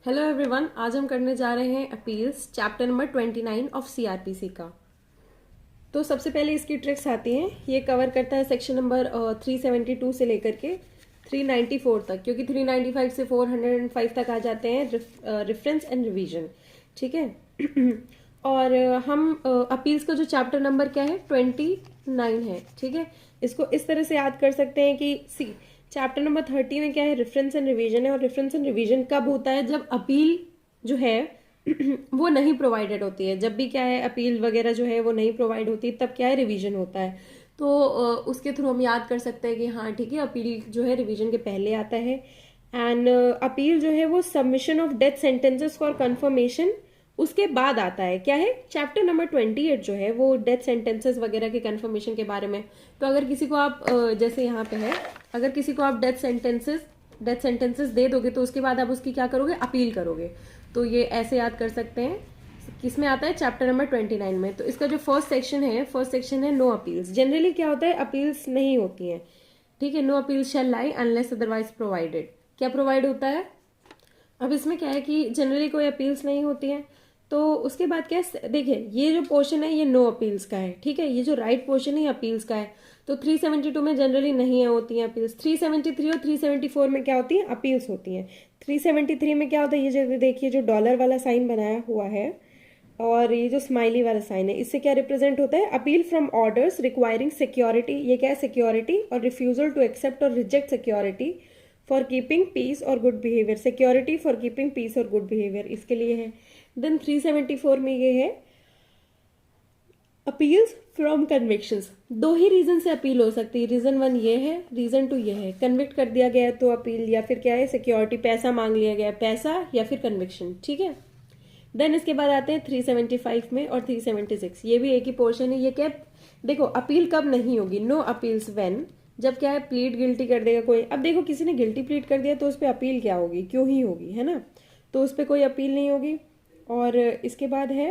Hello everyone, आज हम करने जा रहे हैं appeals chapter number 29 of CrPC का। तो सबसे पहले इसकी ट्रिक्स आती हैं। ये कवर करता है सेक्शन नंबर 372 से लेकर के 394 तक, क्योंकि 395 से 405 तक आ जाते हैं रेफरेंस एंड रिवीजन। ठीक है। और हम अपील्स का जो चैप्टर नंबर क्या है 29 है। ठीक है। इसको इस तरह से याद कर सकते हैं कि सी चैप्टर नंबर 30 में क्या है, रेफरेंस एंड रिवीजन है। और रेफरेंस एंड रिवीजन कब होता है, जब अपील जो है वो नहीं प्रोवाइडेड होती है। जब भी क्या है अपील वगैरह जो है वो नहीं प्रोवाइड होती, तब क्या है रिवीजन होता है। तो उसके थ्रू हम याद कर सकते हैं कि हाँ ठीक है, अपील जो है रिवीजन के पहले आता है। एंड अपील जो है वो submission of death sentences for confirmation उसके बाद आता है। क्या है, चैप्टर नंबर 28 जो है वो डेथ सेंटेंसेस वगैरह के कंफर्मेशन के बारे में। तो अगर किसी को आप जैसे यहाँ पे है, अगर किसी को आप डेथ सेंटेंसेस दे दोगे तो उसके बाद आप उसकी क्या करोगे, अपील करोगे। तो ये ऐसे याद कर सकते हैं। किसमें आता है, चैप्टर नंबर 29 में। तो इसका जो फर्स्ट सेक्शन है नो अपील्स। जनरली क्या होता है, अपील्स नहीं होती हैं। ठीक है, नो अपील्स शैल लाई अनलेस अदरवाइज प्रोवाइडेड। क्या प्रोवाइड होता है, अब इसमें क्या है कि जनरली कोई अपील्स नहीं होती है। तो उसके बाद क्या है, देखिए ये जो पोर्शन है ये नो अपील्स का है। ठीक है, ये जो राइट पोर्शन है ये अपील्स का है। तो 372 में जनरली नहीं होती हैं अपील्स। 373 और 374 में क्या होती है, अपील्स होती हैं। 373 में क्या होता है, ये जो देखिए जो डॉलर वाला साइन बनाया हुआ है और ये जो स्माइली वाला साइन है, इससे क्या रिप्रेजेंट होता है, appeal from orders requiring security. ये क्या है, सिक्योरिटी। और रिफ्यूजल टू एक्सेप्ट और reject security for keeping peace और good behaviour. Security for keeping peace और गुड बिहेवियर इसके लिए है। देन 374 में ये है अपील्स फ्रॉम कन्विक्शंस। दो ही रीजन से अपील हो सकती है। रीजन 1 ये है, रीजन 2 ये है। कन्विक्ट कर दिया गया है तो अपील, या फिर क्या है सिक्योरिटी, पैसा मांग लिया गया है, पैसा या फिर कन्विक्शन। ठीक है। देन इसके बाद आते हैं 375 में और 376। ये भी एक ही पोर्शन है। ये क्या, देखो अपील कब नहीं होगी, नो अपील्स व्हेन, जब क्या है प्लीड गिल्टी कर देगा कोई। अब देखो किसी ने गिल्टी प्लीड कर दिया तो उस पर अपील क्या होगी, क्यों ही होगी, है ना। तो उस पर कोई अपील नहीं होगी। और इसके बाद है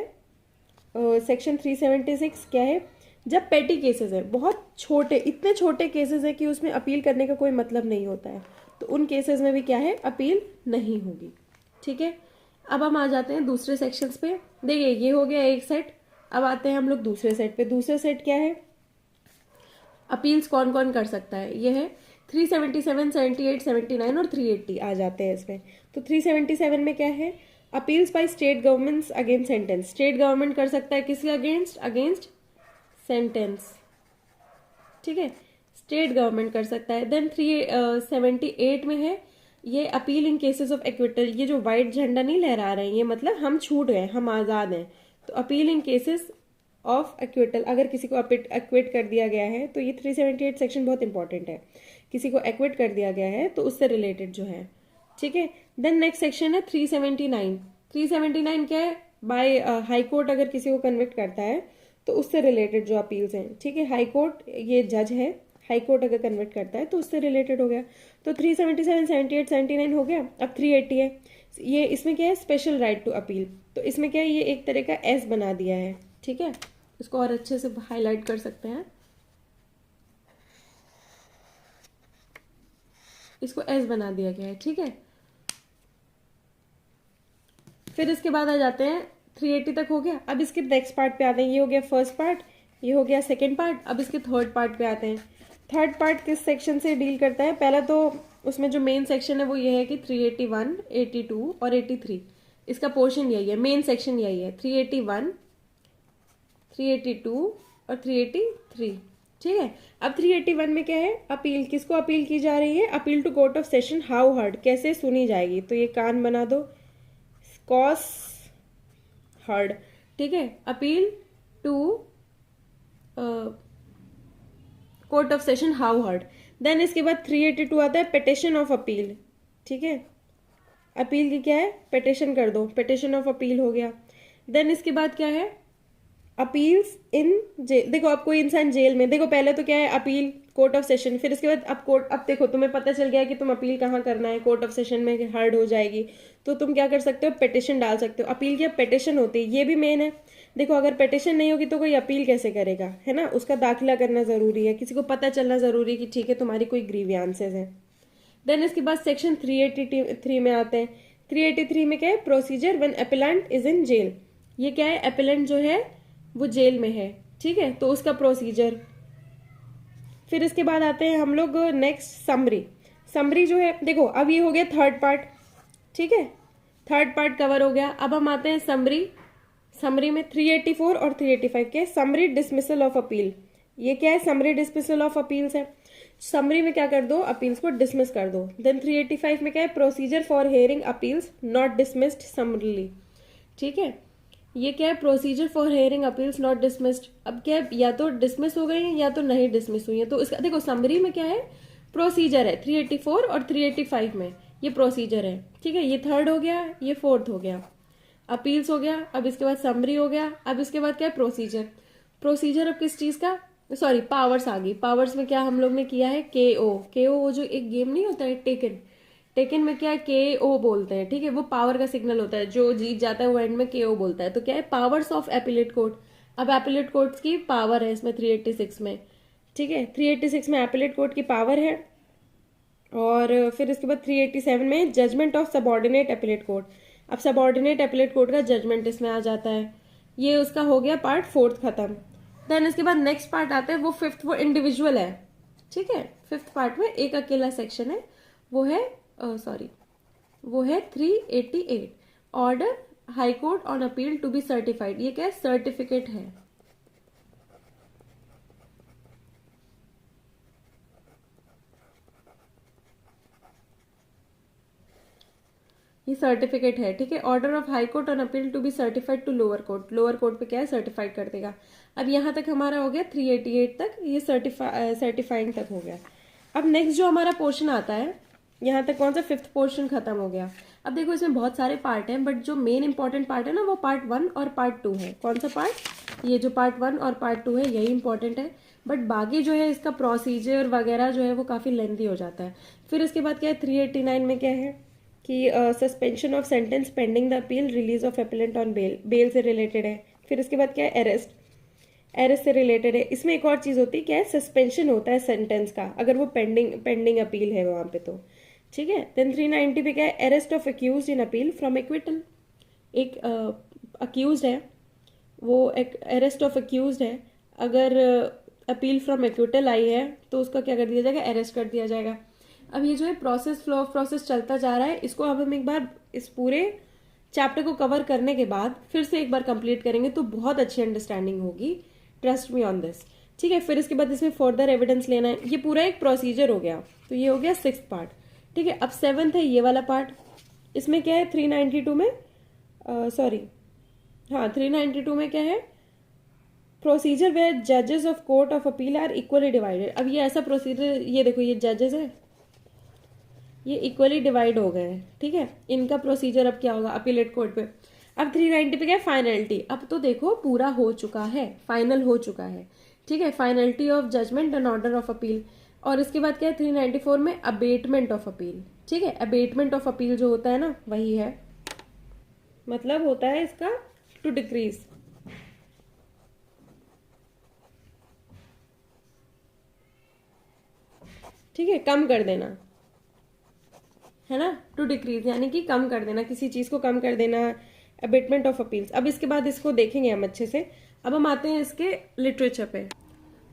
सेक्शन 376। क्या है, जब पेटी केसेस है, बहुत छोटे, इतने छोटे केसेस है कि उसमें अपील करने का कोई मतलब नहीं होता है, तो उन केसेस में भी क्या है, अपील नहीं होगी। ठीक है। अब हम आ जाते हैं दूसरे सेक्शंस पे। देखिए ये हो गया एक सेट। अब आते हैं हम लोग दूसरे सेट पे। दूसरा सेट क्या है, अपील्स कौन कौन कर सकता है, ये है 377, 78, 79 और 380 आ जाते हैं इसमें। तो 377 में क्या है, appeals by state governments against sentence. State government कर सकता है किसके अगेंस्ट, अगेंस्ट सेंटेंस। ठीक है, स्टेट गवर्नमेंट कर सकता है। देन 378 में है ये appeal in cases of acquittal. ये जो व्हाइट झंडा नहीं लहरा रहे हैं, ये मतलब हम छूट गए, हम आजाद हैं। तो appeal in cases of acquittal, अगर किसी को एक्विट कर दिया गया है तो ये 378 सेक्शन बहुत इंपॉर्टेंट है। किसी को एक्विट कर दिया गया है तो उससे रिलेटेड जो है। ठीक है। देन नेक्स्ट सेक्शन है 379। 379 क्या है, बाय हाई कोर्ट अगर किसी को कन्विक्ट करता है तो उससे रिलेटेड जो अपील्स हैं। ठीक है, हाई कोर्ट ये जज है, हाई कोर्ट अगर कन्विक्ट करता है तो उससे रिलेटेड हो गया। तो 377, 78, 79 हो गया। अब 380 है, ये इसमें क्या है, स्पेशल राइट टू अपील। तो इसमें क्या है, ये एक तरह का एस बना दिया है। ठीक है, इसको और अच्छे से हाईलाइट कर सकते हैं, इसको एस बना दिया गया है। ठीक है। फिर इसके बाद आ जाते हैं 380 तक हो गया। अब इसके नेक्स्ट पार्ट पे आते हैं। ये हो गया फर्स्ट पार्ट, ये हो गया सेकेंड पार्ट। अब इसके थर्ड पार्ट पे आते हैं। थर्ड पार्ट किस सेक्शन से डील करता है, पहला तो उसमें जो मेन सेक्शन है वो ये है कि 381, 82 और 83, इसका पोर्शन यही है, मेन सेक्शन यही है। 381, 382 और 383। ठीक है। अब 381 में क्या है, अपील, किसको अपील की जा रही है, appeal to court of session how heard, कैसे सुनी जाएगी। तो ये कान बना दो, कॉस हर्ड। ठीक है, appeal to court of session how heard. Then इसके बाद 382 आता है पिटिशन ऑफ अपील। ठीक है, अपील की क्या है, पिटिशन कर दो, पिटिशन ऑफ अपील हो गया। देन इसके बाद क्या है, अपील्स इन जेल। देखो अब कोई इंसान जेल में, देखो पहले तो क्या है, अपील कोर्ट ऑफ सेशन, फिर इसके बाद अब कोर्ट। अब देखो तुम्हें पता चल गया कि तुम अपील कहाँ करना है, कोर्ट ऑफ सेशन में हर्ड हो जाएगी, तो तुम क्या कर सकते हो, पिटिशन डाल सकते हो। अपील की पिटिशन होती है, ये भी मेन है। देखो अगर पिटिशन नहीं होगी तो कोई अपील कैसे करेगा, है ना, उसका दाखिला करना जरूरी है, किसी को पता चलना जरूरी है कि ठीक है तुम्हारी कोई ग्रीवियांसेस है। देन इसके बाद सेक्शन 383 में आते हैं। 383 में क्या है, procedure when appellant is in jail. ये क्या है, एपेलेंट जो है वो जेल में है, ठीक है, तो उसका प्रोसीजर। फिर इसके बाद आते हैं हम लोग नेक्स्ट समरी। समरी जो है, देखो अब ये हो गया थर्ड पार्ट, ठीक है, थर्ड पार्ट कवर हो गया। अब हम आते हैं समरी। समरी में 384 और 385 के समरी डिसमिसल ऑफ अपील। ये क्या है, समरी डिसमिसल ऑफ अपील्स है। समरी में क्या कर दो, अपील्स को डिसमिस कर दो। देन 385 में क्या है, procedure for hearing appeals not dismissed summarily, ठीक है। ये क्या है, procedure for hearing appeals not dismissed. अब क्या है, या तो डिसमिस हो गई है या तो नहीं डिसमिस हुई है। तो इसका देखो समरी में क्या है, प्रोसीजर है 384 और 385 में ये प्रोसीजर है, ठीक है। ये थर्ड हो गया, ये फोर्थ हो गया, अपील्स हो गया। अब इसके बाद समरी हो गया। अब इसके बाद क्या है, प्रोसीजर। प्रोसीजर अब किस चीज का, सॉरी पावर्स आ गई। पावर्स में क्या हम लोग ने किया है, के ओ वो जो एक गेम नहीं होता है टेकन, टेकन में क्या है, के ओ बोलते हैं, ठीक है, वो पावर का सिग्नल होता है, जो जीत जाता है वो एंड में के ओ बोलता है। तो क्या है, पावर्स ऑफ एपिलेट कोर्ट। अब एपिलेट कोर्ट की पावर है इसमें 386 में, ठीक है, 386 में एपिलेट कोर्ट की पावर है। और फिर इसके बाद 387 में judgement of subordinate appellate court. अब सबऑर्डिनेट एपिलेट कोर्ट का जजमेंट इसमें आ जाता है। ये उसका हो गया पार्ट फोर्थ खत्म। देन इसके बाद नेक्स्ट पार्ट आता है, वो फिफ्थ, वो इंडिविजुअल है, ठीक है। फिफ्थ पार्ट में एक अकेला सेक्शन है, वो है वो है 388 order high court on appeal to be certified. ये क्या है, सर्टिफिकेट है, ये सर्टिफिकेट है, ठीक है। Order of high court on appeal to be certified to lower court. Lower court पे क्या है, सर्टिफाइड कर देगा। अब यहाँ तक हमारा हो गया 388 तक, ये सर्टिफाइंग तक हो गया। अब नेक्स्ट जो हमारा पोर्शन आता है, यहाँ तक कौन सा, फिफ्थ पोर्शन खत्म हो गया। अब देखो इसमें बहुत सारे पार्ट हैं, बट जो मेन इंपॉर्टेंट पार्ट है ना, वो पार्ट 1 और पार्ट 2 है। कौन सा पार्ट, ये जो पार्ट 1 और पार्ट 2 है, यही इंपॉर्टेंट है। बट बाकी जो है इसका प्रोसीजर वगैरह जो है वो काफी लेंथी हो जाता है। फिर इसके बाद क्या है, 389 में क्या है कि suspension of sentence pending the appeal, release of appellant on bail, bail से रिलेटेड है। फिर इसके बाद क्या है, अरेस्ट, अरेस्ट से रिलेटेड है। इसमें एक और चीज होती है, क्या है, सस्पेंशन होता है सेंटेंस का अगर वो पेंडिंग अपील है वहां पे, तो ठीक है। देन 390 पे क्या है, arrest of accused in appeal from acquittal. एक अक्यूज है, वो एक अरेस्ट ऑफ अक्यूज है, अगर अपील फ्रॉम एक्विटल आई है तो उसका क्या कर दिया जाएगा, अरेस्ट कर दिया जाएगा। अब ये जो है प्रोसेस, फ्लो ऑफ प्रोसेस चलता जा रहा है। इसको अब हम एक बार इस पूरे चैप्टर को कवर करने के बाद फिर से एक बार कंप्लीट करेंगे तो बहुत अच्छी अंडरस्टैंडिंग होगी, ट्रस्ट मी ऑन दिस, ठीक है। फिर इसके बाद इसमें फर्दर एविडेंस लेना है। ये पूरा एक प्रोसीजर हो गया, तो ये हो गया सिक्स पार्ट, ठीक है। अब सेवंथ है ये वाला पार्ट। इसमें क्या है, 392 में 392 में क्या है, प्रोसीजर वेयर जजेस of court of appeal or equally divided. अब ये ऐसा प्रोसीजर, ये देखो ये जजेस है, ये इक्वली डिवाइड हो गए हैं, ठीक है। इनका प्रोसीजर अब क्या होगा अपीलेट कोर्ट पे। अब 390 पे क्या है, फाइनलिटी। अब तो देखो पूरा हो चुका है, फाइनल हो चुका है, ठीक है, finality of judgement and order of appeal. और इसके बाद क्या है, 394 में अबेटमेंट ऑफ अपील, ठीक है। अबेटमेंट ऑफ अपील जो होता है ना, वही है, मतलब होता है इसका टू डिक्रीज, ठीक है, कम कर देना, है ना, टू डिक्रीज यानी कि कम कर देना, किसी चीज को कम कर देना, अबेटमेंट ऑफ अपील्स। अब इसके बाद इसको देखेंगे हम अच्छे से। अब हम आते हैं इसके लिटरेचर पे।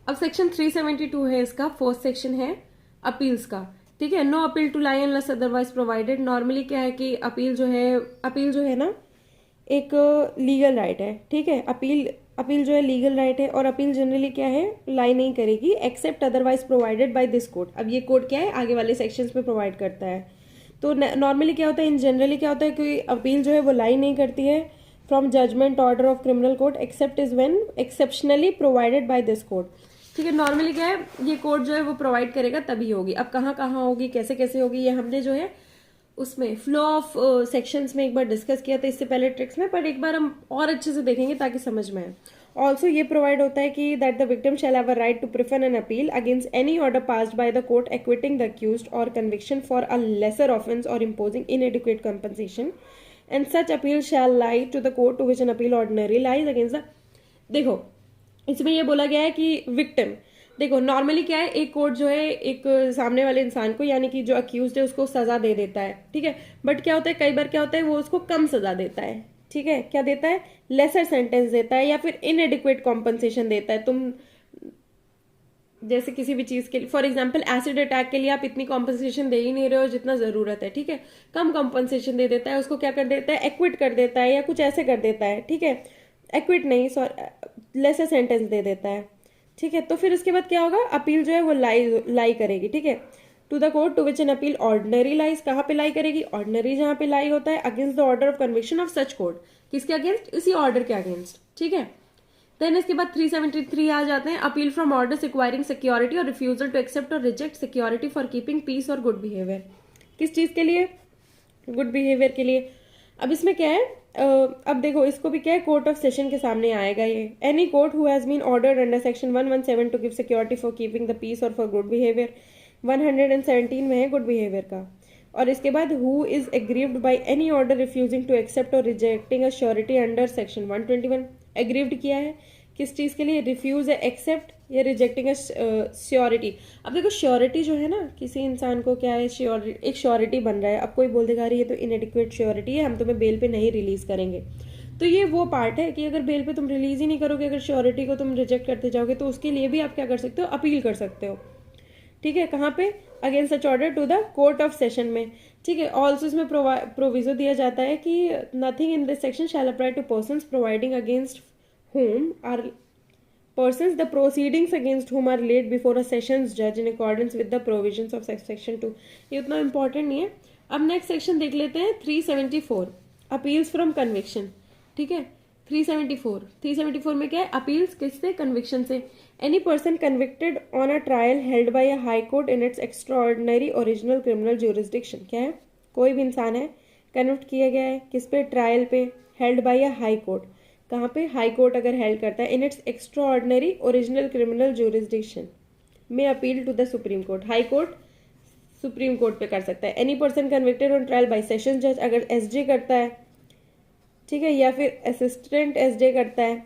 अब सेक्शन 372 है इसका, फोर्थ सेक्शन है अपील्स का, ठीक है। No appeal to lie unless otherwise provided. Normally क्या है कि अपील जो है ना एक लीगल राइट है, ठीक है। अपील जो है लीगल राइट है, और अपील जनरली क्या है, लाई नहीं करेगी except otherwise provided by this code. अब ये कोड क्या है, आगे वाले सेक्शंस में प्रोवाइड करता है। तो नॉर्मली क्या होता है, इन जनरली क्या होता है कि अपील जो है वो लाई नहीं करती है from judgement order of criminal court except is when exceptionally provided by this code, ठीक है। नॉर्मली क्या है, ये कोड जो है वो प्रोवाइड करेगा तभी होगी। अब कहाँ कहाँ होगी, कैसे कैसे होगी, ये हमने जो है उसमें फ्लो ऑफ सेक्शंस में एक बार डिस्कस किया था इससे पहले ट्रिक्स में, पर एक बार हम और अच्छे से देखेंगे ताकि समझ में आए। ऑल्सो ये प्रोवाइड होता है कि that the victim shall have a right to prefer an appeal against any order passed by the court acquitting the accused और conviction for a lesser offence और imposing inadequate compensation, and such appeal shall lie to the court to which an appeal ordinary lies against the. देखो इसमें यह बोला गया है कि victim, देखो नॉर्मली क्या है, एक कोर्ट जो है एक सामने वाले इंसान को यानी कि जो अक्यूज्ड है उसको सजा दे देता है, ठीक है। बट क्या होता है, कई बार क्या होता है, वो उसको कम सजा देता है, ठीक है। क्या देता है, लेसर सेंटेंस देता है या फिर इनएडिक्वेट कॉम्पनसेशन देता है। तुम जैसे किसी भी चीज के लिए, फॉर एग्जाम्पल एसिड अटैक के लिए आप इतनी कॉम्पनसेशन दे ही नहीं रहे हो जितना जरूरत है, ठीक है। कम कॉम्पनसेशन दे देता है, उसको क्या कर देता है, एक्विट कर देता है या कुछ ऐसे कर देता है, ठीक है। एक्विट नहीं, सॉरी, लेसर सेंटेंस दे देता है, ठीक है। तो फिर उसके बाद क्या होगा, अपील जो है वो लाई करेगी, ठीक है। To the court to which an appeal ordinary lies, कहाँ पे लाई करेगी, ऑर्डिनरी जहां पे लाई होता है, against the order of conviction of such court, किसके अगेंस्ट, इसी ऑर्डर के अगेंस्ट, ठीक है। देन इसके बाद 373 आ जाते हैं, appeal from orders acquiring security और रिफ्यूजल टू एक्सेप्ट और reject security for keeping peace और गुड बिहेवियर। किस चीज के लिए, गुड बिहेवियर के लिए। अब इसमें क्या है, अब देखो इसको भी क्या है, कोर्ट ऑफ सेशन के सामने आएगा ये। Any court who has been ordered under section 117 to give security for keeping the peace और फॉर गुड बिहेवियर, 117 में है गुड बिहेवियर का। और इसके बाद who is aggrieved by any order refusing to accept और rejecting a surety under section 121, aggrieved किया है किस चीज के लिए, रिफ्यूज है, एक्सेप्ट या रिजेक्टिंग अ श्योरिटी। अब देखो श्योरिटी जो है ना, किसी इंसान को क्या है, एक श्योरिटी बन रहा है। अब कोई बोल देगा अरे ये तो इनएडिक्वेट श्योरिटी है, हम तुम्हें बेल पे नहीं रिलीज करेंगे। तो ये वो पार्ट है कि अगर बेल पे तुम रिलीज ही नहीं करोगे, अगर श्योरिटी को तुम रिजेक्ट करते जाओगे, तो उसके लिए भी आप क्या कर सकते हो, अपील कर सकते हो, ठीक है। कहाँ पे, against such order to the court of session में, ठीक है। ऑल्सो इसमें प्रोविजो दिया जाता है कि nothing in this section shall apply to persons providing against whom are persons the proceedings against whom are laid before a sessions judge in accordance with the provisions of section 2। ये उतना important नहीं है। अब next section देख लेते हैं 374, appeals from conviction, ठीक है। 374 में क्या है, अपील्स किससे, कन्विक्शन से। Any person convicted on a trial held by a high court in its extraordinary original criminal jurisdiction, क्या है, कोई भी इंसान है, कन्विक्ट किया गया है किस पे, ट्रायल पे, held by a high court, कहाँ पे, हाई कोर्ट अगर हेल्ड करता है, in its extraordinary original criminal jurisdiction में appeal to the supreme court, high court supreme court पे कर सकता है। Any person convicted on trial by session जज, अगर एसजे करता है, ठीक है, या फिर असिस्टेंट एसजे करता है,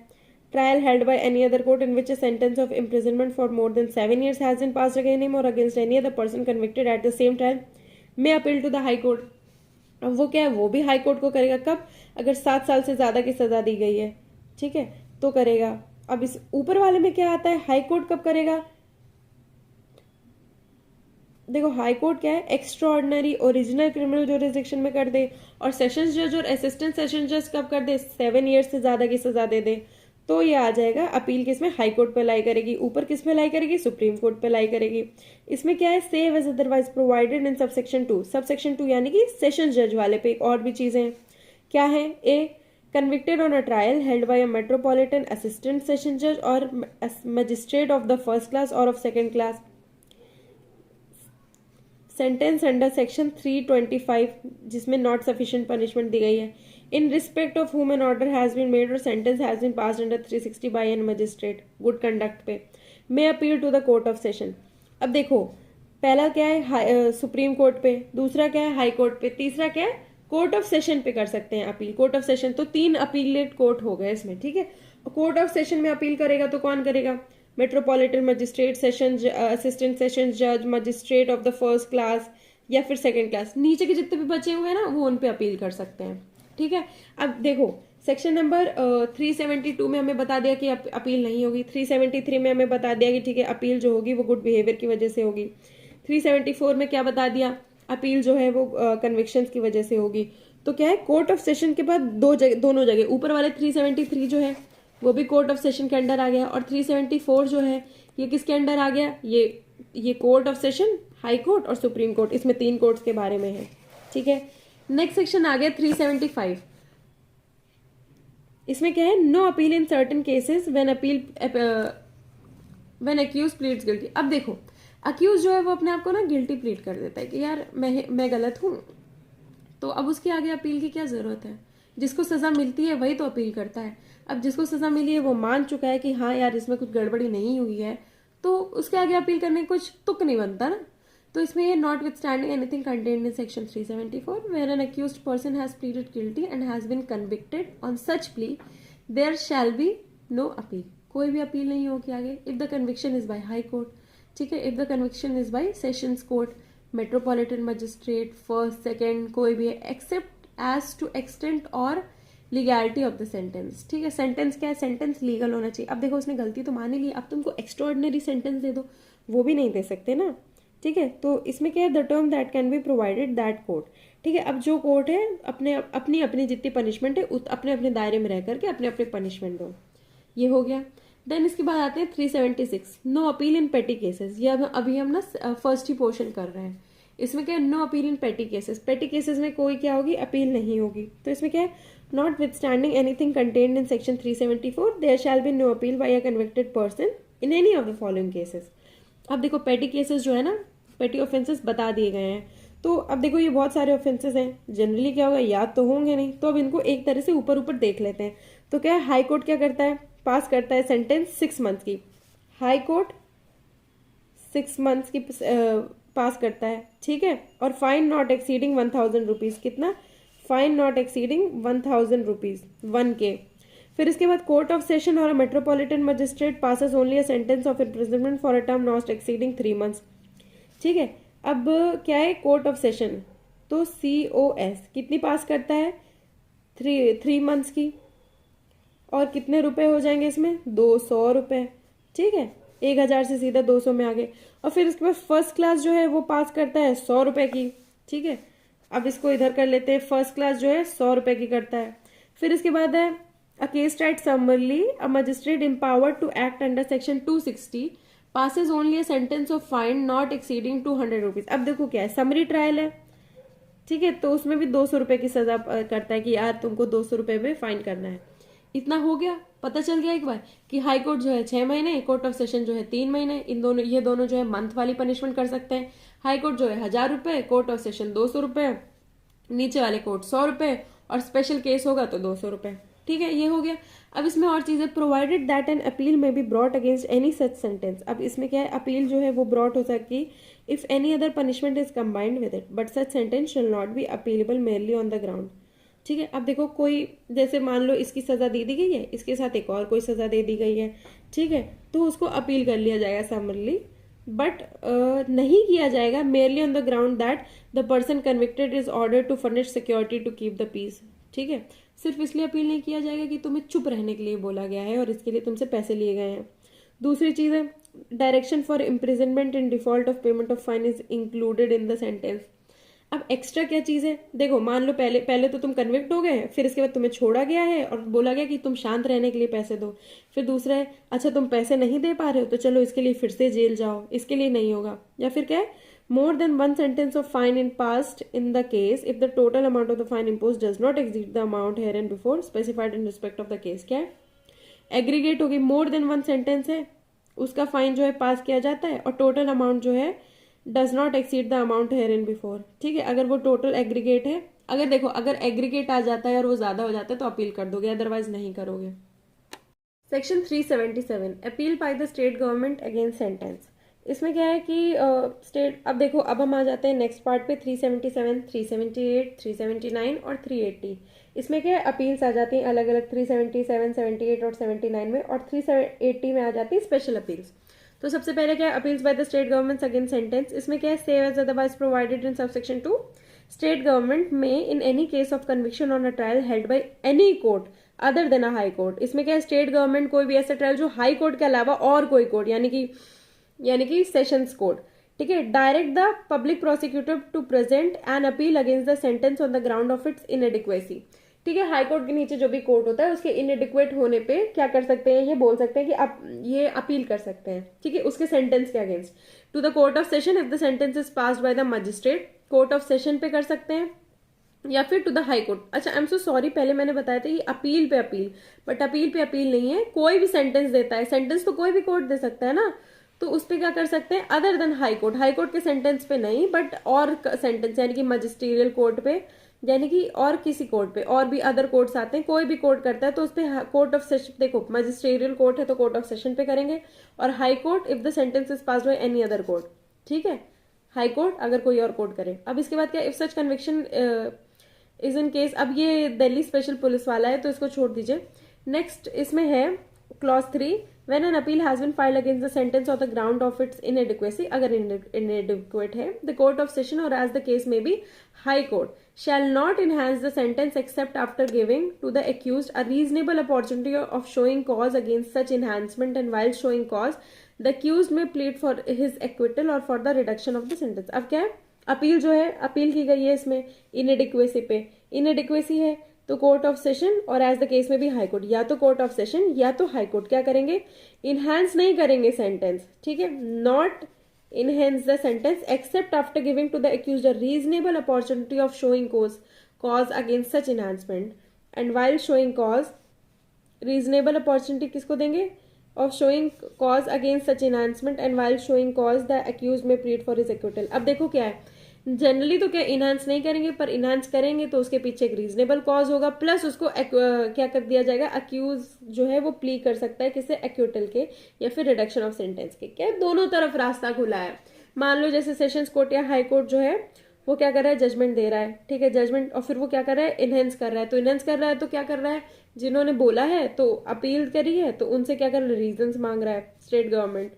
trial held by any other court in which a sentence of imprisonment for more than 7 years has been passed against him और against any other person convicted at the same trial में appeal to the high court. अब वो क्या है, वो भी high court को करेगा, कब, अगर 7 साल से ज्यादा की सजा दी गई है, ठीक है, तो करेगा। अब इस ऊपर वाले में क्या आता है, हाई कोर्ट कब करेगा, देखो हाई कोर्ट क्या है, extra ordinary original criminal jurisdiction में कर दे, और सेशंस जज और असिस्टेंट सेशन जज कब कर दे, 7 years से ज्यादा की सजा दे दे, तो ये आ जाएगा अपील किसमें, हाई कोर्ट पे लाई करेगी। ऊपर किसमें लाई करेगी, सुप्रीम कोर्ट पे लाई करेगी। इसमें क्या है, save as otherwise provided in subsection 2 यानी कि सेशन जज वाले पे और भी चीजें हैं, क्या है, ए convicted on a trial held by a metropolitan assistant session judge or magistrate of the first class or of second class, sentence under section 325 जिसमें नॉट सफिशिएंट पनिशमेंट दी गई है, in respect of whom an order has been made और sentence has been passed under 360 by a magistrate good conduct पे, may appeal to the court of session. अब देखो पहला क्या है, सुप्रीम कोर्ट पे, दूसरा क्या है, हाई कोर्ट पे, तीसरा क्या है, कोर्ट ऑफ सेशन पे कर सकते हैं अपील, कोर्ट ऑफ सेशन। तो 3 अपीलेट कोर्ट हो गए इसमें, ठीक है। कोर्ट ऑफ सेशन में अपील करेगा तो कौन करेगा, metropolitan magistrate, session assistant session जज, magistrate of the first class या फिर सेकंड क्लास। नीचे के जितने भी बचे हुए हैं ना वो उन पे अपील कर सकते हैं, ठीक है। अब देखो सेक्शन नंबर 372 में हमें बता दिया कि अपील नहीं होगी, 373 में हमें बता दिया कि ठीक है अपील जो होगी वो गुड बिहेवियर की वजह से होगी, 374 में क्या बता दिया, अपील जो है वो कन्विक्शंस की वजह से होगी। तो क्या है, कोर्ट ऑफ सेशन के बाद दोनों जगह ऊपर वाले 373 जो है वो भी कोर्ट ऑफ सेशन के अंडर आ गया, और 374 जो है ये किसके अंडर आ गया, ये court of session, high court और सुप्रीम कोर्ट, इसमें 3 कोर्ट्स के बारे में है, ठीक है। नेक्स्ट सेक्शन आ गया 375। इसमें क्या है, no appeal in certain cases when accused pleads guilty. अब देखो अक्यूज जो है वो अपने आप को ना गिल्टी प्लीड कर देता है कि यार मैं गलत हूं, तो अब उसके आगे अपील की क्या जरूरत है, जिसको सजा मिलती है वही तो अपील करता है। अब जिसको सजा मिली है वो मान चुका है कि हाँ यार इसमें कुछ गड़बड़ी नहीं हुई है, तो उसके आगे अपील करने का कुछ तुक नहीं बनता ना। तो इसमें ये notwithstanding anything contained in section 374 where an accused person has pleaded guilty and has been convicted on such plea there shall be no appeal, कोई भी अपील नहीं होगी आगे। If the conviction is by high court, ठीक है, if the conviction is by sessions court, metropolitan magistrate, first, second, कोई भी है, एक्सेप्ट एज टू एक्सटेंट और लीगैलिटी ऑफ द सेंटेंस, ठीक है। सेंटेंस क्या है, सेंटेंस लीगल होना चाहिए। अब देखो उसने गलती तो मान ही ली, अब तुमको एक्स्ट्राऑर्डिनरी सेंटेंस दे दो, वो भी नहीं दे सकते ना, ठीक है। तो इसमें क्या है, the term that can be provided that court, ठीक है। अब जो कोर्ट है अपनी अपनी जितनी पनिशमेंट है अपने अपने दायरे में रह करके अपने अपने पनिशमेंट दो, ये हो गया। देन इसके बाद आते हैं 376, नो अपील इन पेटी केसेस। ये अभी हम ना फर्स्ट ही पोर्शन कर रहे हैं। इसमें क्या है, नो अपील इन पेटी केसेस। पेटी केसेस में कोई क्या होगी, अपील नहीं होगी। तो इसमें क्या है, notwithstanding anything contained in section 374 there shall be no appeal by a convicted person in any of the following cases. अब देखो पेटी केसेस जो है ना, पेटी ऑफेंसेस बता दिए गए हैं। तो अब देखो ये बहुत सारे ऑफेंसेस हैं, जनरली क्या होगा, याद तो होंगे नहीं, तो अब इनको एक तरह से ऊपर ऊपर देख लेते हैं। तो क्या है, हाई कोर्ट क्या करता है, पास करता है सेंटेंस 6 मंथ की। हाई कोर्ट 6 मंथ्स की पास करता है, ठीक है। और फाइन नॉट एक्सीडिंग 1000 रुपीज, कितना, fine not exceeding 1000 rupees, 1K। फिर इसके बाद कोर्ट ऑफ सेशन और metropolitan magistrate passes only a sentence of imprisonment for a term not exceeding 3 months, ठीक है। अब क्या है, कोर्ट ऑफ सेशन, तो COS कितनी पास करता है, 3 मंथ्स की। और कितने रुपए हो जाएंगे इसमें, 200 रुपए, ठीक है। 1000 से सीधा 200 में आ गए। और फिर इसके बाद फर्स्ट क्लास जो है वो पास करता है 100 रुपए की, ठीक है। अब इसको इधर कर लेते हैं, फर्स्ट क्लास जो है 100 रुपए की करता है। फिर इसके बाद है a case tried summarily, a magistrate empowered to act under section 260 passes only a sentence of fine not exceeding 200 rupees. अब देखो क्या है, समरी ट्रायल है, ठीक है, तो उसमें भी 200 रुपए की सजा करता है कि यार तुमको 200 रुपए में फाइन करना है। इतना हो गया, पता चल गया एक बार कि हाई कोर्ट जो है 6 महीने, कोर्ट ऑफ सेशन जो है 3 महीने, ये दोनों जो है मंथ वाली पनिशमेंट कर सकते हैं। हाई कोर्ट जो है 1000 रुपए, कोर्ट ऑफ सेशन 200 रुपए, नीचे वाले कोर्ट 100 रुपए, और स्पेशल केस होगा तो 200 रुपए, ठीक है, ये हो गया। अब इसमें और चीजें, प्रोवाइडेड दैट एन अपील में be brought against any such sentence. अब इसमें क्या है, अपील जो है वो ब्रॉट हो सकती if any other punishment is combined with it, but such sentence shall not be appealable merely on the ground, ठीक है। अब देखो कोई, जैसे मान लो इसकी सजा दे दी गई है, इसके साथ एक और कोई सजा दे दी गई है, ठीक है, तो उसको अपील कर लिया जाएगा समरली, बट नहीं किया जाएगा merely on the ground that the person convicted is order to furnish security to keep the peace, ठीक है। सिर्फ इसलिए अपील नहीं किया जाएगा कि तुम्हें चुप रहने के लिए बोला गया है और इसके लिए तुमसे पैसे लिए गए हैं। दूसरी चीज है, direction for imprisonment in default of payment of fine is included in the sentence. अब एक्स्ट्रा क्या चीज है, देखो मान लो पहले तो तुम कन्विक्ट हो गए, फिर इसके बाद तुम्हें छोड़ा गया है और बोला गया कि तुम शांत रहने के लिए पैसे दो। फिर दूसरा है, अच्छा तुम पैसे नहीं दे पा रहे हो तो चलो इसके लिए फिर से जेल जाओ, इसके लिए नहीं होगा। या फिर क्या है, more than 1 sentence of fine in past in the case if the total amount of the fine impose does not exceed the amount here and before specified in respect of the case. क्या है, aggregate होगी, मोर than 1 sentence है उसका fine जो है पास किया जाता है, और टोटल अमाउंट जो है does not exceed the amount here in before, ठीक है। अगर वो टोटल एग्रीगेट है, अगर देखो अगर एग्रीगेट आ जाता है और वो ज्यादा हो जाता है तो अपील कर दोगे, अदरवाइज नहीं करोगे। Section 377, appeal bye the state government against sentence. इसमें क्या है कि स्टेट, अब देखो अब हम आ जाते हैं नेक्स्ट पार्ट पे, 377, 378, 379 और 380। इसमें क्या है, अपील्स आ जाती हैं अलग अलग, 377, 78 और 79 में, और 380 में आ जाती है स्पेशल अपील्स। तो सबसे पहले क्या है, appeals by the state government against sentence. इसमें क्या है, save as otherwise provided in subsection 2, state government में in any case of conviction on a trial held by any court other than a high court. इसमें क्या है, state government कोई भी ऐसा ट्रायल जो हाई कोर्ट के अलावा और कोई कोर्ट यानी कि सेशंस कोर्ट, ठीक है, direct the public prosecutor to present an appeal against the sentence on the ground of its inadequacy, ठीक है। हाई कोर्ट के नीचे जो भी कोर्ट होता है उसके इनएडिक्वेट होने पे क्या कर सकते हैं, ये बोल सकते हैं कि आप ये अपील कर सकते हैं, ठीक है, उसके सेंटेंस के against, to the court of session if the sentence is passed by the magistrate, court of session पे कर सकते हैं, या फिर टू द हाई कोर्ट। अच्छा आई एम सो सॉरी, पहले मैंने बताया था कि अपील पे अपील, बट अपील पे अपील नहीं है, कोई भी सेंटेंस देता है, सेंटेंस तो कोई भी कोर्ट दे सकता है ना, तो उस पर क्या कर सकते हैं, अदर देन हाई कोर्ट के सेंटेंस पे नहीं, बट और सेंटेंस यानी कि मजिस्ट्रियल कोर्ट पे, यानी कि और किसी कोर्ट पे, और भी अदर कोर्ट्स आते हैं, कोई भी कोर्ट करता है तो उस पर कोर्ट ऑफ सेशन, देखो मजिस्ट्रियल कोर्ट है तो कोर्ट ऑफ सेशन पे करेंगे, और high court if the sentence is passed by any other court, ठीक है, हाई कोर्ट अगर कोई और कोर्ट करे। अब इसके बाद क्या, if such conviction is in case, अब ये दिल्ली स्पेशल पुलिस वाला है तो इसको छोड़ दीजिए। नेक्स्ट इसमें है clause 3, when an appeal has been filed against the sentence on the ground of its inadequacy, अगर inadequate है, the court of session or as the case may be high court shall not enhance the sentence except after giving to the accused a reasonable opportunity of showing cause against such enhancement, and while showing cause the accused may plead for his acquittal or for the reduction of the sentence. अब क्या है, appeal जो है, appeal की गई है इसमें inadequacy पे, inadequacy है तो कोर्ट ऑफ सेशन और एज द केस में भी हाई कोर्ट, या तो कोर्ट ऑफ सेशन या तो हाई कोर्ट क्या करेंगे, इनहेंस नहीं करेंगे सेंटेंस, ठीक है, not enhance the sentence except after giving to the accused a reasonable opportunity of showing cause against such enhancement, and while showing cause, reasonable opportunity किसको देंगे, of showing cause against such enhancement, and while showing cause the accused में plead for his acquittal. अब देखो क्या है, generally तो क्या enhance नहीं करेंगे, पर इनहांस करेंगे तो उसके पीछे एक रीजनेबल कॉज होगा, प्लस उसको क्या कर दिया जाएगा, अक्यूज जो है वो प्ली कर सकता है किसे, एक्विटल के या फिर रिडक्शन ऑफ सेंटेंस के. क्या दोनों तरफ रास्ता खुला है. मान लो जैसे सेशंस कोर्ट या हाई कोर्ट जो है वो क्या कर रहा है, जजमेंट दे रहा है, ठीक है, जजमेंट, और फिर वो क्या कर रहा है, इनहेंस कर रहा है. तो इनहेंस कर रहा है तो क्या कर रहा है, जिन्होंने बोला है तो अपील करी है तो उनसे क्या कर रहा है, रीजंस मांग रहा है स्टेट गवर्नमेंट,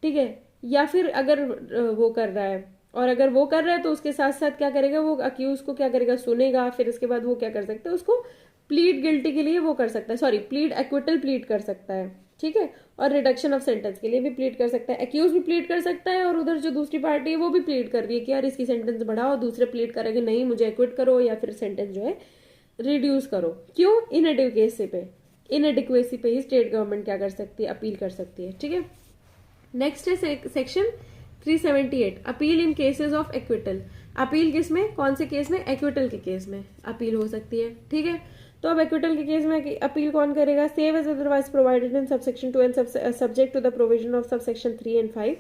ठीक है, या फिर अगर वो कर रहा है, और अगर वो कर रहा है तो उसके साथ साथ क्या करेगा, वो अक्यूज को क्या करेगा, सुनेगा, फिर इसके बाद वो क्या कर सकता है, उसको प्लीड गिल्टी के लिए वो कर सकता है, सॉरी प्लीड एक्विटल प्लीड कर सकता है, ठीक है, और रिडक्शन ऑफ सेंटेंस के लिए भी प्लीड कर सकता है. एक्यूज भी प्लीड कर सकता है और उधर जो दूसरी पार्टी है वो भी प्लीड कर रही है कि यार इसकी सेंटेंस बढ़ाओ, दूसरे प्लीड करेंगे नहीं मुझे एक्विट करो या फिर सेंटेंस जो है रिड्यूस करो. क्यों, इनएडिक्वेसी पे ही स्टेट गवर्नमेंट क्या कर सकती है, अपील कर सकती है, ठीक है. नेक्स्ट है section 378, appeal in cases of acquittal. Appeal किस में, कौन से केस में, एक्विटल के केस में अपील हो सकती है, ठीक है. तो अब एक्विटल के केस में अपील कौन करेगा, save as otherwise provided in subsection 2 and subject to the provision of subsection 3 and 5.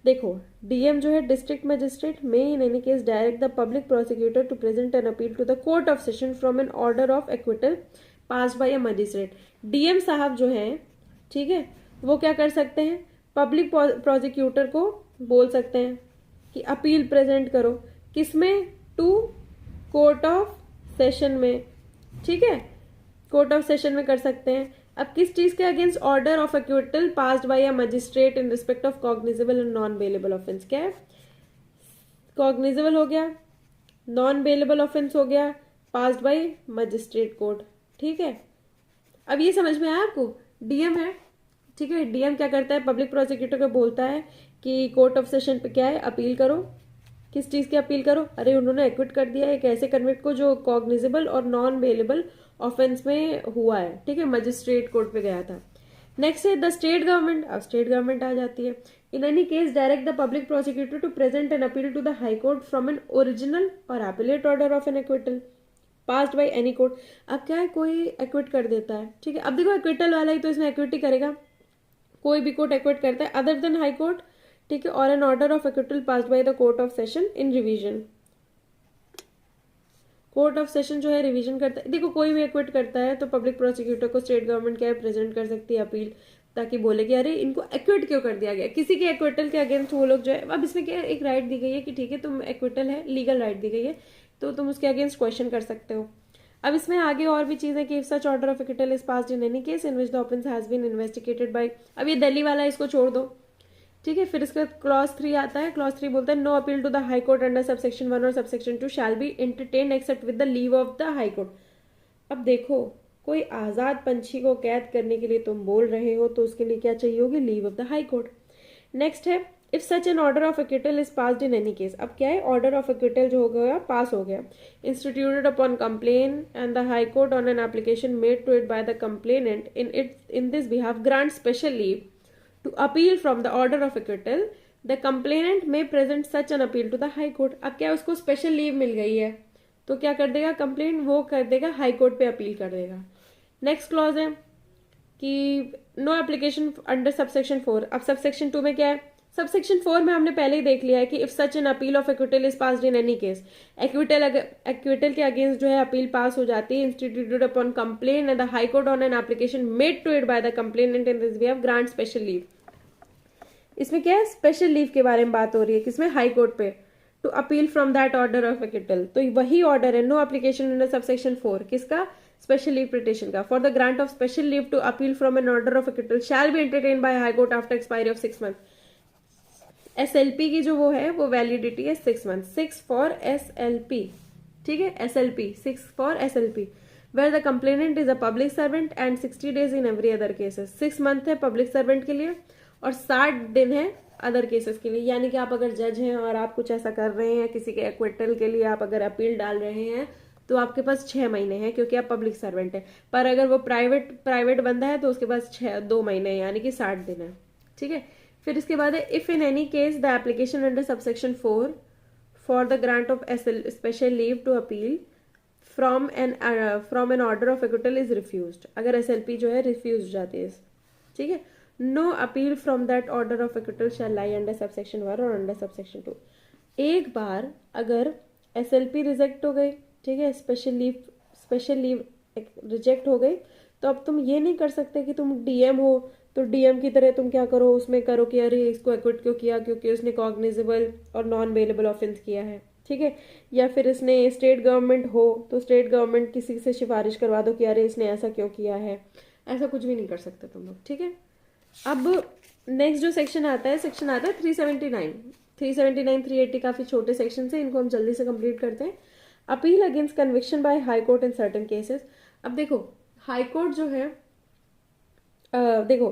देखो डीएम जो है, district magistrate may in any case direct the public prosecutor to present an appeal to the court of session from an order of acquittal passed by a magistrate. DM साहब जो है, ठीक है, वो क्या कर सकते हैं, पब्लिक प्रोसिक्यूटर को बोल सकते हैं कि अपील प्रेजेंट करो, किसमें, टू कोर्ट ऑफ सेशन में, ठीक है, कोर्ट ऑफ सेशन में कर सकते हैं. अब किस चीज के against, order of acquittal passed by a magistrate in respect of cognizable and non bailable offence. क्या है, कॉग्निजेबल हो गया, नॉन बेलेबल ऑफेंस हो गया, पास्ड बाय मजिस्ट्रेट कोर्ट, ठीक है. अब ये समझ में आया आपको, डीएम है, ठीक है, डीएम क्या करता है, पब्लिक प्रोसिक्यूटर को बोलता है कि कोर्ट ऑफ सेशन पे क्या है, अपील करो, किस चीज की अपील करो, अरे उन्होंने एक्विट कर दिया एक ऐसे कन्विक्ट को जो कॉग्निजेबल और नॉन बेलेबल ऑफेंस में हुआ है, ठीक है, मजिस्ट्रेट कोर्ट पे गया था. नेक्स्ट है द स्टेट गवर्नमेंट. अब स्टेट गवर्नमेंट आ जाती है. In any case direct the public prosecutor to present an appeal to the high court from an original और appellate order of an acquittal passed by any court. अब क्या है, कोई equity कर देता है, ठीक है, अब देखो एक्विटल वाला ही तो इसमें एक्विटी करेगा, कोई भी कोर्ट एक्विट करता है अदर देन हाई कोर्ट, ठीक है, और an order of acquittal passed by the court of session in revision. Court of session जो है रिवीजन करता है. देखो कोई भी एक्विट करता है तो पब्लिक प्रोसिक्यूटर को स्टेट गवर्नमेंट क्या है, प्रेजेंट कर सकती है अपील, ताकि बोले कि अरे इनको एक्विट क्यों कर दिया गया, किसी के एक्विटल के अगेंस्ट वो लोग जो है. अब इसमें क्या एक राइट दी गई है कि ठीक है तुम एक्विटल है, लीगल राइट दी गई है, तो तुम उसके अगेंस्ट क्वेश्चन कर सकते हो. अब इसमें आगे और भी चीजें कि if such order of acquittal is passed in any case in which the offence has been investigated by. अब ये दिल्ली वाला इसको छोड़ दो, ठीक है. फिर इसका क्लॉज 3 आता है. क्लॉज 3 बोलता है no appeal to the high court under subsection 1 और subsection 2 shall be entertained except with the leave of the high court. अब देखो कोई आजाद पंछी को कैद करने के लिए तुम बोल रहे हो तो उसके लिए क्या चाहिए होगी, leave of the high court. Next है if such an order of acquittal is passed in any case. अब क्या है, ऑर्डर ऑफ एक्विटल जो हो गया पास हो गया, instituted upon complaint and the high court on an application made to it by the complainant in this behalf grant special leave to appeal from the order of acquittal, the complainant may present such an appeal to the high court. अब क्या उसको special leave मिल गई है तो क्या कर देगा, complaint वो कर देगा हाई कोर्ट पे अपील कर देगा. नेक्स्ट क्लॉज है कि नो एप्लीकेशन अंडर सबसेक्शन 4. अब सबसेक्शन 2 में क्या है, सबसेक्शन 4 में हमने पहले ही देख लिया है कि if such an appeal of acquittal is passed in any case, acquittal के अगेंस्ट जो है अपील पास हो जाती है, instituted upon complaint and the high court on an application made to it by the complainant in this behalf grant special leave. इसमें क्या है, special leave के बारे में बात हो रही है, किसमें, हाई कोर्ट पे, to appeal from that order of acquittal, तो वही ऑर्डर है, नो एप्लीकेशन अंडर सबसेक्शन 4, किसका, स्पेशल लीव पिटिशन का, for the grant of special leave to appeal from an order of acquittal shall be entertain by high court after expiry of 6 month. SLP की जो वो है वो validity है 6 month, 6 for SLP, ठीक है, SLP 6 for SLP, where the complainant is a public servant and 60 days in every other cases. 6 month है public servant के लिए और 60 दिन है अदर केसेस के लिए। यानी कि आप अगर जज हैं और आप कुछ ऐसा कर रहे हैं, किसी के एक्विटल के लिए आप अगर अपील डाल रहे हैं, तो आपके पास 6 महीने हैं क्योंकि आप पब्लिक सर्वेंट है। पर अगर वो प्राइवेट बंदा है तो उसके पास 2 महीने यानी कि 60 दिन है, ठीक है। फिर इसके बाद है, if in any case the application under subsection 4 for the grant of special leave to appeal from an order of acquittal is refused, अगर SLP जो है रिफ्यूज जाती है, ठीक है, no appeal from that order of acquittal shall lie under subsection 1 और under subsection 2। एक बार अगर SLP रिजेक्ट हो गई, ठीक है, स्पेशल लीव रिजेक्ट हो गई, तो अब तुम ये नहीं कर सकते कि तुम DM हो तो DM की तरह तुम क्या करो, उसमें करो कि अरे इसको एक्विट क्यों किया, क्योंकि उसने कॉग्निजेबल और नॉन बेलेबल ऑफेंस किया है, ठीक है। या फिर इसने स्टेट गवर्नमेंट हो तो स्टेट गवर्नमेंट किसी से सिफारिश करवा दो कि अरे इसने ऐसा क्यों किया है, ऐसा कुछ भी नहीं कर सकते तुम लोग, ठीक है। अब नेक्स्ट जो सेक्शन आता है 379, 380 काफी छोटे सेक्शन है, इनको हम जल्दी से कंप्लीट करते हैं। Appeal against conviction by high court in certain cases. अब देखो हाई कोर्ट जो है, देखो,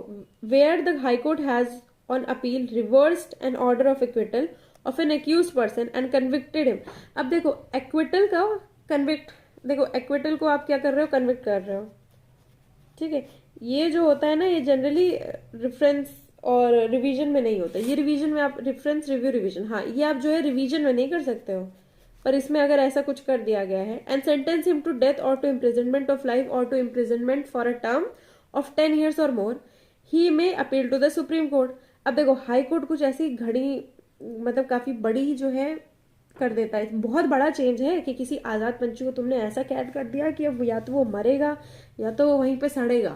where the high court has on appeal reversed an order of acquittal of an accused person and convicted him. अब देखो acquittal का convict, देखो acquittal को आप क्या कर रहे हो, कन्विक्ट कर रहे हो, ठीक है। ये जो होता है ना, ये जनरली रेफरेंस और रिवीजन में नहीं होता, ये रिवीजन में आप रेफरेंस रिव्यू रिवीजन, हाँ, ये आप जो है रिवीजन में नहीं कर सकते हो, पर इसमें अगर ऐसा कुछ कर दिया गया है, and sentence him to death और टू इम्प्रिजनमेंट ऑफ लाइफ और to imprisonment for a term of 10 years और मोर, he may appeal to the supreme court. अब देखो हाई कोर्ट कुछ ऐसी घड़ी, मतलब काफी बड़ी जो है कर देता है, बहुत बड़ा चेंज है कि किसी आजाद पंछी को तुमने ऐसा कैद कर दिया कि अब या तो वो मरेगा या तो वो वहीं पे सड़ेगा,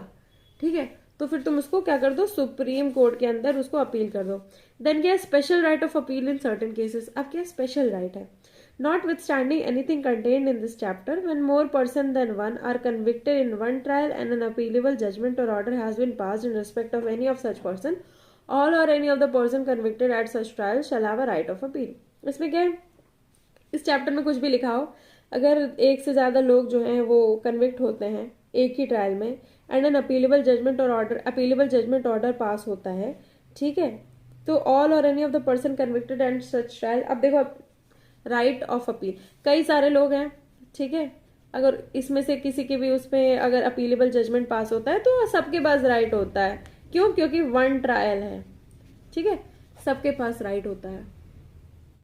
ठीक है, तो फिर तुम उसको क्या कर दो, सुप्रीम कोर्ट के अंदर उसको अपील कर दो। देन क्या, special right of appeal in certain cases. अब क्या स्पेशल राइट है, notwithstanding anything contained in this chapter, when more person than one are convicted in one trial and an appealable judgment or order has been passed in respect of any of such person, all or any of the person convicted at such trial shall have a right of appeal। इसमें क्या है, इस chapter में कुछ भी लिखा हो, अगर एक से ज्यादा लोग जो हैं वो कन्विक्ट होते हैं एक ही ट्रायल में, and an appealable judgement order pass होता है, ठीक है, तो ऑल और any of the person convicted and such trial. अब देखो राइट ऑफ अपील, कई सारे लोग हैं, ठीक है, अगर इसमें से किसी के भी उसमें अगर अपीलेबल जजमेंट पास होता है तो सबके पास राइट होता है, क्यों, क्योंकि 1 ट्रायल है, ठीक है, सबके पास राइट होता है।